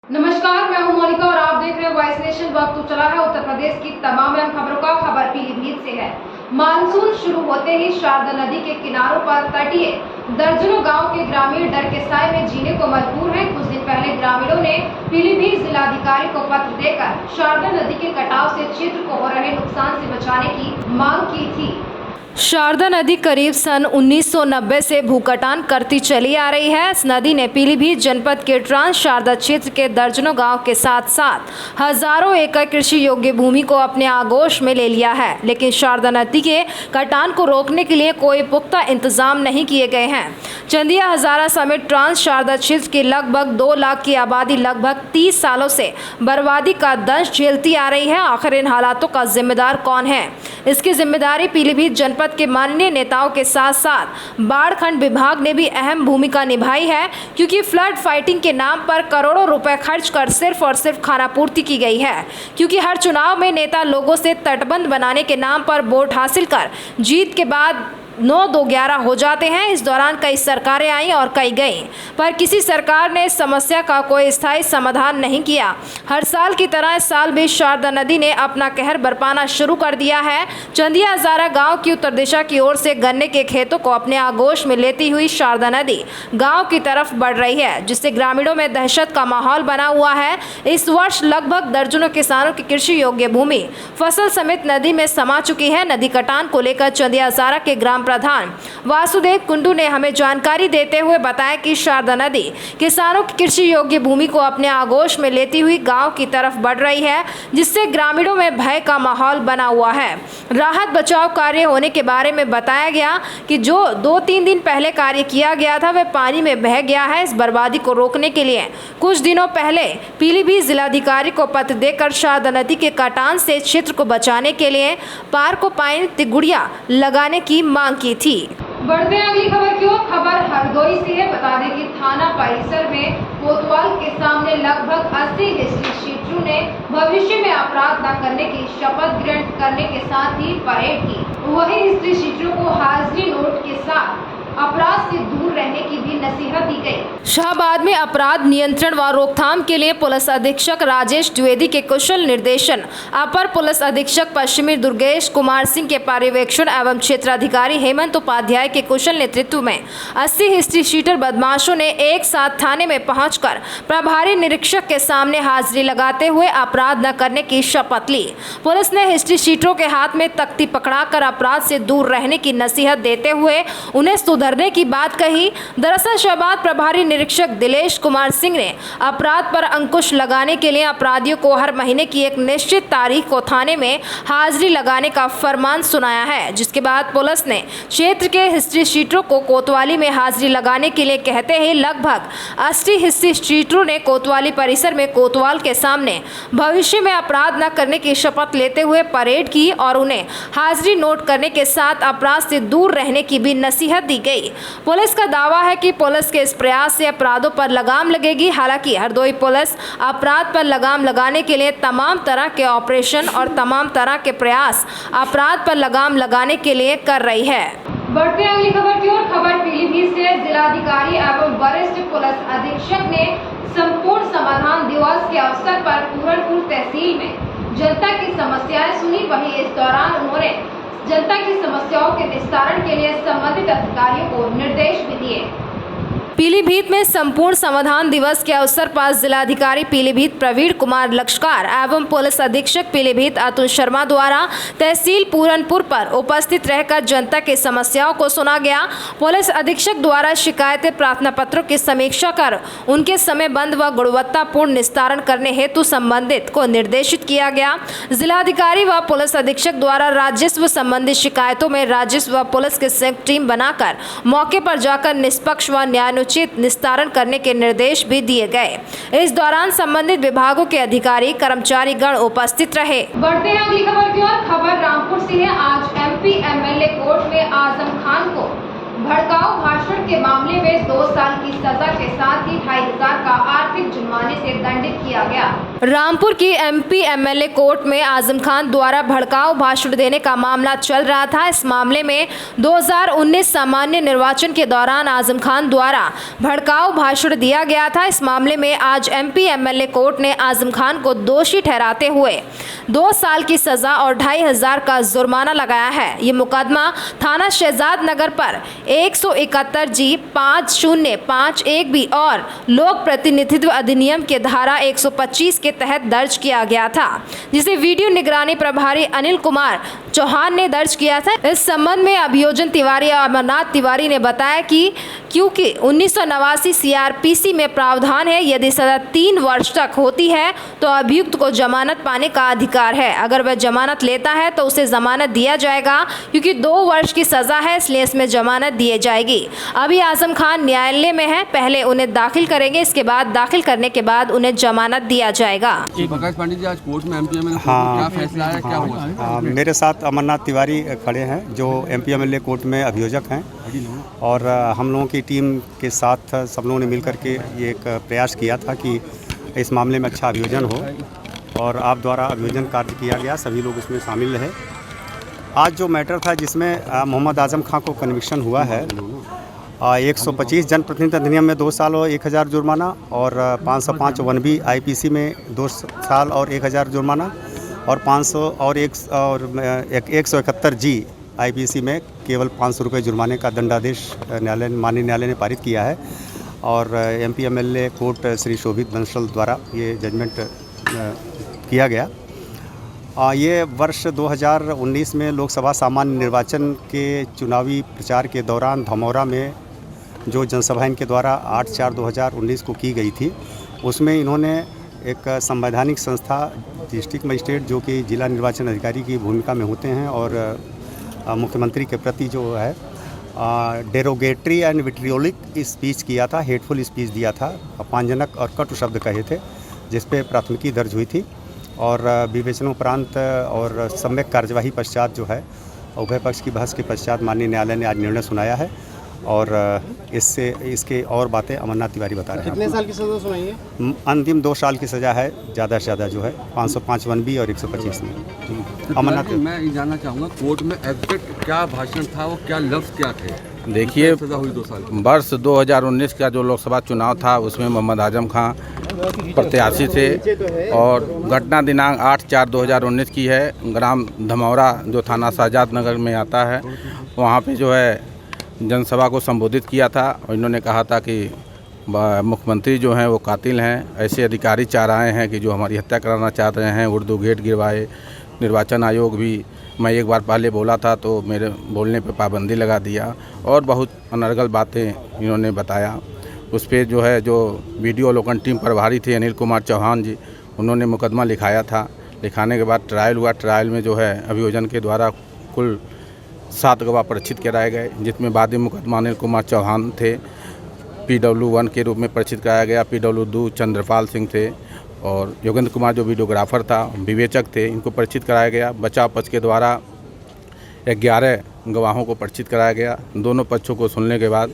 नमस्कार, मैं हूं मोनिका और आप देख रहे हैं वॉइस नेशन। वक्त तो चला है उत्तर प्रदेश की तमाम अहम खबरों का। खबर पीलीभीत से है। मानसून शुरू होते ही शारदा नदी के किनारों पर तटीय दर्जनों गांव के ग्रामीण डर के साए में जीने को मजबूर हैं। कुछ दिन पहले ग्रामीणों ने पीलीभीत जिलाधिकारी को पत्र देकर शारदा नदी के कटाव से क्षेत्र को हो रहे नुकसान से बचाने की मांग की थी। शारदा नदी करीब सन 1990 से भूकटान करती चली आ रही है। इस नदी ने पीलीभीत जनपद के ट्रांस शारदा क्षेत्र के दर्जनों गांव के साथ साथ हजारों एकड़ कृषि योग्य भूमि को अपने आगोश में ले लिया है, लेकिन शारदा नदी के कटान को रोकने के लिए कोई पुख्ता इंतजाम नहीं किए गए हैं। चंदिया हजारा समेत ट्रांस शारदा क्षेत्र की लगभग 2 लाख की आबादी लगभग 30 सालों से बर्बादी का दंश झेलती आ रही है। आखिर इन हालातों का जिम्मेदार कौन है? इसकी जिम्मेदारी पीलीभीत जनपद के माननीय नेताओं के साथ साथ बाढ़ खंड विभाग ने भी अहम भूमिका निभाई है, क्योंकि फ्लड फाइटिंग के नाम पर करोड़ों रुपए खर्च कर सिर्फ और सिर्फ खानापूर्ति की गई है। क्योंकि हर चुनाव में नेता लोगों से तटबंध बनाने के नाम पर वोट हासिल कर जीत के बाद 9-2-11 हो जाते हैं। इस दौरान कई सरकारें आईं और कई गईं, पर किसी सरकार ने इस समस्या का कोई स्थायी समाधान नहीं किया। हर साल की तरह इस साल भी शारदा नदी ने अपना कहर बरपाना शुरू कर दिया है। चंदिया हजारा गांव की उत्तर दिशा की ओर से गन्ने के खेतों को अपने आगोश में लेती हुई शारदा नदी गाँव की तरफ बढ़ रही है, जिससे ग्रामीणों में दहशत का माहौल बना हुआ है। इस वर्ष लगभग दर्जनों किसानों की कृषि योग्य भूमि फसल समेत नदी में समा चुकी है। नदी कटान को लेकर चंदिया हजारा के ग्राम प्रधान वासुदेव कुंडू ने हमें जानकारी देते हुए बताया कि शारदा नदी किसानों की कृषि योग्य भूमि को अपने आगोश में लेती हुई गांव की तरफ बढ़ रही है, जिससे ग्रामीणों में भय का माहौल बना हुआ है। राहत बचाव कार्य होने के बारे में बताया गया कि जो 2-3 दिन पहले कार्य किया गया था वह पानी में बह गया है। इस बर्बादी को रोकने के लिए कुछ दिनों पहले पीलीभीत जिलाधिकारी को पत्र देकर शारदा नदी के कटान से क्षेत्र को बचाने के लिए पार्कोपाइन तिगुड़िया लगाने की मांग की थी। बढ़ते हैं अगली खबर की ओर। खबर हरदोई से है। बता दें कि थाना परिसर में कोतवाल के सामने लगभग 80 हिस्ट्री शीटरों ने भविष्य में अपराध न करने की शपथ ग्रहण करने के साथ ही परेड की। वही हिस्ट्री शीटरों को हाजिरी नोट के साथ अपराध से दूर रहने की भी नसीहत दी गई। शाहबाद में अपराध नियंत्रण व रोकथाम के लिए पुलिस अधीक्षक राजेश द्विवेदी के कुशल निर्देशन, अपर पुलिस अधीक्षक पश्चिमी दुर्गेश कुमार सिंह के पर्यवेक्षण एवं क्षेत्राधिकारी हेमंत उपाध्याय के कुशल नेतृत्व में 80 हिस्ट्री शीटर बदमाशों ने एक साथ थाने में पहुंचकर प्रभारी निरीक्षक के सामने हाजिरी लगाते हुए अपराध न करने की शपथ ली। पुलिस ने हिस्ट्री शीटरों के हाथ में तख्ती पकड़ाकर अपराध से दूर रहने की नसीहत देते हुए उन्हें सुधरने की बात कही। दरअसल शाहबाद प्रभारी निरीक्षक दिलेश कुमार सिंह ने अपराध पर अंकुश लगाने के लिए अपराधियों को हर महीने की एक निश्चित तारीख को थाने में हाजिरी लगाने का फरमान सुनाया है, जिसके बाद पुलिस ने क्षेत्र के हिस्ट्री शीटरों को कोतवाली में हाजिरी लगाने के लिए कहते ही लगभग 80 हिस्ट्री शीटरों ने कोतवाली परिसर में कोतवाल के सामने भविष्य में अपराध न करने की शपथ लेते हुए परेड की और उन्हें हाजिरी नोट करने के साथ अपराध से दूर रहने की भी नसीहत दी गई। पुलिस का दावा है कि पुलिस के इस प्रयास से अपराधों पर लगाम लगेगी। हालांकि हरदोई पुलिस अपराध पर लगाम लगाने के लिए तमाम तरह के ऑपरेशन और तमाम तरह के प्रयास अपराध पर लगाम लगाने के लिए कर रही है। बढ़ते हैं अगली खबर की ओर। खबर पीलीभीत से। जिलाधिकारी एवं वरिष्ठ पुलिस अधीक्षक ने संपूर्ण समाधान दिवस के अवसर पर पूरनपुर तहसील में जनता की समस्याएं सुनी। वहीं इस दौरान उन्होंने जनता की समस्याओं के निस्तारण के लिए संबंधित अधिकारियों को निर्देश भी दिए। पीलीभीत में संपूर्ण समाधान दिवस के अवसर पर जिलाधिकारी पीलीभीत प्रवीण कुमार लक्ष्कार एवं पुलिस अधीक्षक पीलीभीत अतुल शर्मा द्वारा तहसील पूरनपुर पर उपस्थित रहकर जनता की समस्याओं को सुना गया। पुलिस अधीक्षक द्वारा शिकायतें प्रार्थना पत्रों की समीक्षा कर उनके समयबद्ध व गुणवत्तापूर्ण निस्तारण करने हेतु संबंधित को निर्देशित किया गया। जिलाधिकारी व पुलिस अधीक्षक द्वारा राजस्व संबंधी शिकायतों में राजस्व व पुलिस की संयुक्त टीम बनाकर मौके पर जाकर निष्पक्ष व न्याय निस्तारण करने के निर्देश भी दिए गए। इस दौरान संबंधित विभागों के अधिकारी कर्मचारी गण उपस्थित रहे। बढ़ते हैं अगली खबर की ओर। खबर रामपुर से है। आज एमपी एमएलए कोर्ट में आजम खान को भड़काऊ भाषण के मामले में 2 साल की सजा के साथ ही 2,500 का आर्थिक जुर्माने से दंडित किया गया। रामपुर की एमपी एमएलए कोर्ट में आजम खान द्वारा भड़काऊ भाषण देने का मामला चल रहा था। इस मामले में 2019 सामान्य निर्वाचन के दौरान आजम खान द्वारा भड़काऊ भाषण दिया गया था। इस मामले में आज एमपी एमएलए कोर्ट ने आजम खान को दोषी ठहराते हुए 2 साल की सजा और 2,500 का जुर्माना लगाया है। ये मुकदमा थाना शहजाद नगर पर 171 जी 5051 बी और लोक प्रतिनिधित्व अधिनियम के धारा 125 के तहत दर्ज किया गया था, जिसे वीडियो निगरानी प्रभारी अनिल कुमार चौहान ने दर्ज किया था। इस संबंध में अभियोजन तिवारी और अमरनाथ तिवारी ने बताया कि क्योंकि 1989 सीआरपीसी में प्रावधान है, यदि सजा 3 वर्ष तक होती है तो अभियुक्त को जमानत पाने का अधिकार है। अगर वह जमानत लेता है तो उसे जमानत दिया जाएगा, क्योंकि 2 वर्ष की सजा है इसलिए इसमें जमानत दिए जाएगी। अभी आजम खान न्यायालय में है, पहले उन्हें दाखिल करेंगे, इसके बाद दाखिल करने के बाद उन्हें जमानत दिया जाएगा। प्रकाश पांडे जी, आज कोर्ट में एमपी एमएलए क्या फैसला आया, क्या हुआ? मेरे साथ अमरनाथ तिवारी खड़े हैं जो एमपी एमएलए कोर्ट में अभियोजक हैं, और हम लोगों की टीम के साथ सब लोगों ने मिलकर के ये एक प्रयास किया था कि इस मामले में अच्छा अभियोजन हो, और आप द्वारा अभियोजन कार्य किया गया, सभी लोग उसमें शामिल रहे। आज जो मैटर था जिसमें मोहम्मद आजम खां को कन्विक्शन हुआ है, 125 जनप्रतिनिधि अधिनियम में 2 साल और 1,000 जुर्माना, और 505 1B आईपीसी में 2 साल और 1,000 जुर्माना, और 500 और 171 जी आईपीसी में केवल 500 रुपये जुर्माने का दंडादेश माननीय न्यायालय ने पारित किया है। और MP MLA court Shri Shobhit Bansal द्वारा ये जजमेंट किया गया। ये वर्ष 2019 में लोकसभा सामान्य निर्वाचन के चुनावी प्रचार के दौरान धमौरा में जो जनसभा इनके द्वारा 8/4/2019 को की गई थी, उसमें इन्होंने एक संवैधानिक संस्था डिस्ट्रिक्ट मजिस्ट्रेट जो कि जिला निर्वाचन अधिकारी की भूमिका में होते हैं, और मुख्यमंत्री के प्रति जो है डेरोगेटरी एंड विट्रियोलिक स्पीच किया था, हेटफुल स्पीच दिया था, अपमानजनक और कटु शब्द कहे थे, जिस पे प्राथमिकी दर्ज हुई थी। और विवेचनोपरांत और सम्यक कार्यवाही पश्चात जो है उभय पक्ष की बहस के पश्चात माननीय न्यायालय ने आज निर्णय सुनाया है, और इसके और बातें अमरनाथ तिवारी बता रहे हैं। कितने साल की सज़ा सुनाई है? अंतिम 2 साल की सज़ा है, ज़्यादा से ज़्यादा जो है 505 1B और 125 में। अमरनाथ, मैं ये जानना चाहूँगा कोर्ट में एग्जैक्ट क्या भाषण था, वो क्या लफ्ज़ क्या थे? देखिए, सज़ा हुई 2 साल। वर्ष 2019 का जो लोकसभा चुनाव था उसमें मोहम्मद आजम खां प्रत्याशी थे, और घटना दिनांक 8/4/2019 की है। ग्राम धमौरा जो थाना शहजाद नगर में आता है, वहाँ पे जो है जनसभा को संबोधित किया था, और इन्होंने कहा था कि मुख्यमंत्री जो हैं वो कातिल हैं, ऐसे अधिकारी चाह रहे हैं कि जो हमारी हत्या कराना चाह रहे हैं, उर्दू गेट गिरवाए। निर्वाचन आयोग भी, मैं एक बार पहले बोला था तो मेरे बोलने पे पाबंदी लगा दिया, और बहुत अनर्गल बातें इन्होंने बताया। उस पर जो है जो वीडियो अवलोकन टीम प्रभारी थे अनिल कुमार चौहान जी, उन्होंने मुकदमा लिखाया था। लिखाने के बाद ट्रायल हुआ। ट्रायल में जो है अभियोजन के द्वारा कुल 7 गवाह परीक्षित कराए गए, जिसमें वादी मुकदमा अनिल कुमार चौहान थे, PW1 के रूप में परीक्षित कराया गया। PW2 चंद्रपाल सिंह थे, और योगेंद्र कुमार जो वीडियोग्राफर था, विवेचक थे, इनको परीक्षित कराया गया। बचाव पक्ष के द्वारा 11 गवाहों को परीक्षित कराया गया। दोनों पक्षों को सुनने के बाद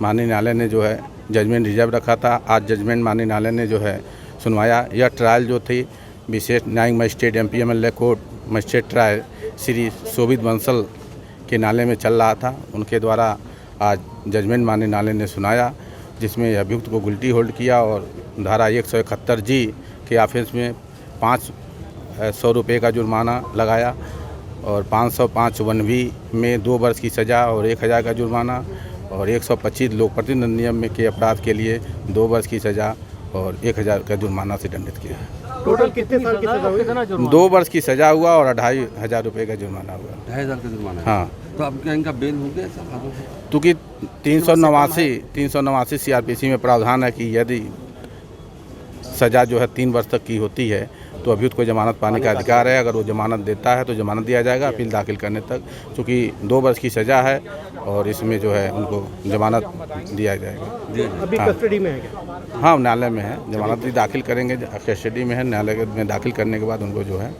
माननीय न्यायालय ने जो है जजमेंट रिजर्व रखा था। आज जजमेंट माननीय न्यायालय ने जो है सुनवाया। यह ट्रायल जो थी विशेष न्यायिक magistrate MP MLA court magistrate trial Shri Shobhit Bansal के न्यायालय में चल रहा था। उनके द्वारा आज जजमेंट माननीय न्यायालय ने सुनाया, जिसमें अभियुक्त को गिल्टी होल्ड किया, और धारा 171 जी के ऑफेंस में 500 रुपये का जुर्माना लगाया, और 505 1B में 2 वर्ष की सज़ा और 1,000 का जुर्माना, और 125 लोक प्रतिनिधि अधिनियम में के अपराध के लिए 2 वर्ष की सज़ा और 1,000 का जुर्माना से दंडित किया है। टोटल कितने साल की सज़ा हुई? 2 वर्ष की सज़ा हुआ और 2,500 रुपये का जुर्माना हुआ। 2,500 का जुर्माना? हाँ। तो अब क्या इनका बेल हो गया सब? क्योंकि 389 सीआरपीसी में प्रावधान है कि यदि सज़ा जो है 3 वर्ष तक की होती है तो अभियुक्त को जमानत पाने का अधिकार है। अगर वो जमानत देता है तो जमानत दिया जाएगा अपील दाखिल करने तक, क्योंकि 2 वर्ष की सज़ा है और इसमें जो है उनको जमानत दिया जाएगा। अभी कस्टडी में है क्या? हाँ, न्यायालय में है, जमानत भी दाखिल करेंगे, कस्टडी में है, न्यायालय में दाखिल करने के बाद उनको जो है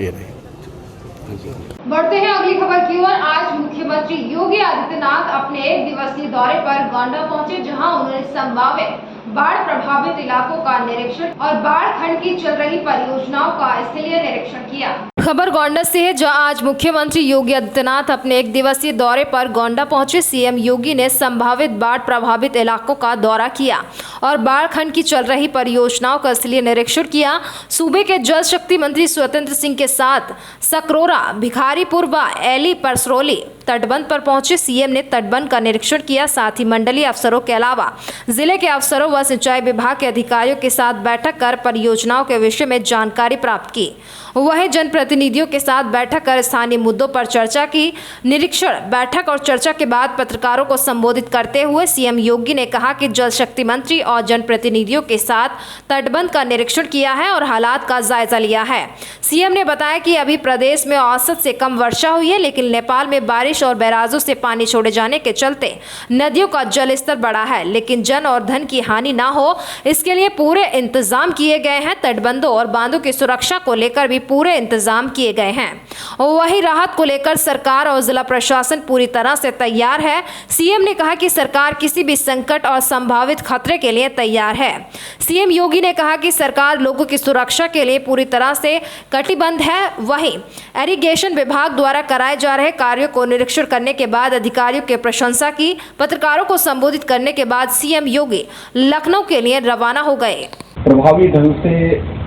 ये रही। बढ़ते हैं अगली खबर की ओर। आज मुख्यमंत्री योगी आदित्यनाथ अपने 1 दिवसीय दौरे पर गोंडा पहुंचे, जहां उन्होंने संभावित बाढ़ प्रभावित इलाकों का निरीक्षण और बाढ़ खंड की चल रही परियोजनाओं का स्थलीय निरीक्षण किया। खबर गोंडा से है, जहां आज मुख्यमंत्री योगी आदित्यनाथ अपने 1 दिवसीय दौरे पर गोंडा पहुंचे। सीएम योगी ने संभावित बाढ़ प्रभावित इलाकों का दौरा किया और बाढ़ खंड की चल रही परियोजनाओं का स्थलीय निरीक्षण किया। सूबे के जल शक्ति मंत्री स्वतंत्र सिंह के साथ सकरोरा, भिखारीपुर व एली परसरौली तटबंध पर पहुंचे। सीएम ने तटबंध का निरीक्षण किया, साथ ही मंडलीय अफसरों के अलावा जिले के अफसरों व सिंचाई विभाग के अधिकारियों के साथ बैठक कर परियोजनाओं के विषय में जानकारी प्राप्त की। वहीं जनप्रतिनिधियों के साथ बैठक कर स्थानीय मुद्दों पर चर्चा की। निरीक्षण, बैठक और चर्चा के बाद पत्रकारों को संबोधित करते हुए सीएम योगी ने कहा कि जल शक्ति मंत्री और जनप्रतिनिधियों के साथ तटबंध का निरीक्षण किया है और हालात का जायजा लिया है। सीएम ने बताया कि अभी प्रदेश में औसत से कम वर्षा हुई है, लेकिन नेपाल में बारिश और बैराजों से पानी छोड़े जाने के चलते नदियों का जल स्तर बढ़ा है, लेकिन जन और धन की हानि ना हो इसके लिए पूरे इंतजाम किए गए हैं। तटबंधों और बांधों की सुरक्षा को लेकर भी पूरे इंतजाम किए गए हैं। वहीं राहत को लेकर सरकार और जिला प्रशासन पूरी तरह से तैयार है। सीएम ने कहा कि सरकार किसी भी संकट और संभावित खतरे के लिए तैयार है। सीएम योगी ने कहा कि सरकार लोगों की सुरक्षा के लिए पूरी तरह से कटिबद्ध है। वहीं इरिगेशन विभाग द्वारा कराए जा रहे कार्यों को निरीक्षण करने के बाद अधिकारियों की प्रशंसा की। पत्रकारों को संबोधित करने के बाद सीएम योगी लखनऊ के लिए रवाना हो गए। प्रभावी ढंग से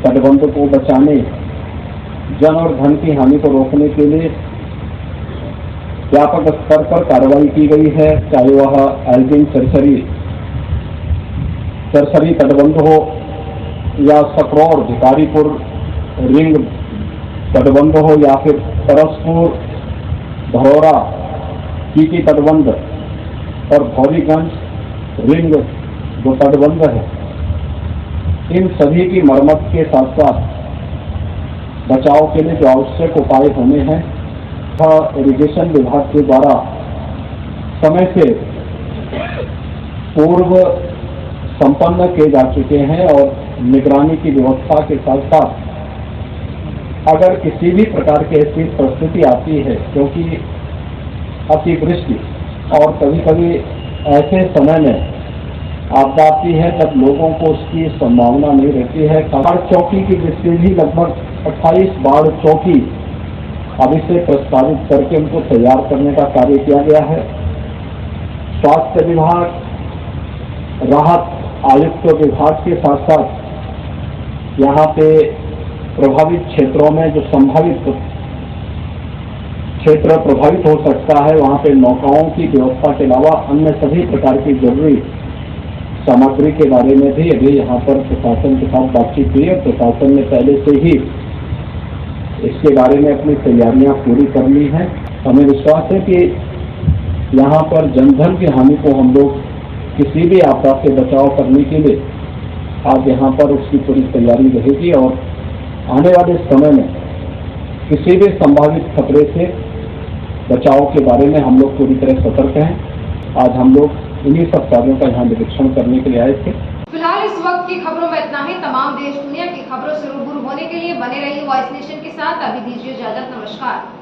तटबंधों को बचाने, जन और धन की हानि को रोकने के लिए व्यापक स्तर पर कार्रवाई की गई है, चाहे वह एल्गिन सरसरी तटबंध हो या सकरौर भिखारीपुर रिंग तटबंध हो या फिर परसपुर धरौरा कीकी तटबंध और भौरीगंज रिंग जो तटबंध है, इन सभी की मरम्मत के साथ साथ बचाव के लिए जो आवश्यक उपाय होने हैं वह इरिगेशन विभाग के द्वारा समय से पूर्व संपन्न किए जा चुके हैं और निगरानी की व्यवस्था के साथ साथ अगर किसी भी प्रकार की ऐसी परिस्थिति आती है, क्योंकि अतिवृष्टि और कभी कभी ऐसे समय में आपदा आती है तब लोगों को उसकी संभावना नहीं रहती है। बाढ़ चौकी की दृष्टि भी लगभग 28 बाढ़ चौकी अभी से प्रस्तावित करके उनको तैयार करने का कार्य किया गया है। स्वास्थ्य विभाग, राहत आयुक्त विभाग के साथ साथ यहाँ पे प्रभावित क्षेत्रों में जो संभावित क्षेत्र प्रभावित हो सकता है, वहाँ पे नौकाओं की व्यवस्था के अलावा अन्य सभी प्रकार की जरूरी सामग्री के बारे में भी अभी यहाँ पर प्रशासन के साथ बातचीत हुई है। प्रशासन ने पहले से ही इसके बारे में अपनी तैयारियां पूरी कर ली हैं। हमें विश्वास है कि यहाँ पर जनधन की हानि को हम लोग किसी भी आपदा से बचाव करने के लिए आज यहाँ पर उसकी पूरी तैयारी रहेगी और आने वाले समय में किसी भी संभावित खतरे से बचाव के बारे में हम लोग पूरी तरह सतर्क हैं। आज हम लोग इन्हीं सब कार्यों का यहाँ निरीक्षण करने के लिए आए थे। फिलहाल इस वक्त की खबरों में इतना ही। तमाम देश दुनिया की खबरों से रूबरू होने के लिए बने रहिए वॉइस नेशन के साथ। अभी दीजिए इजाजत, नमस्कार।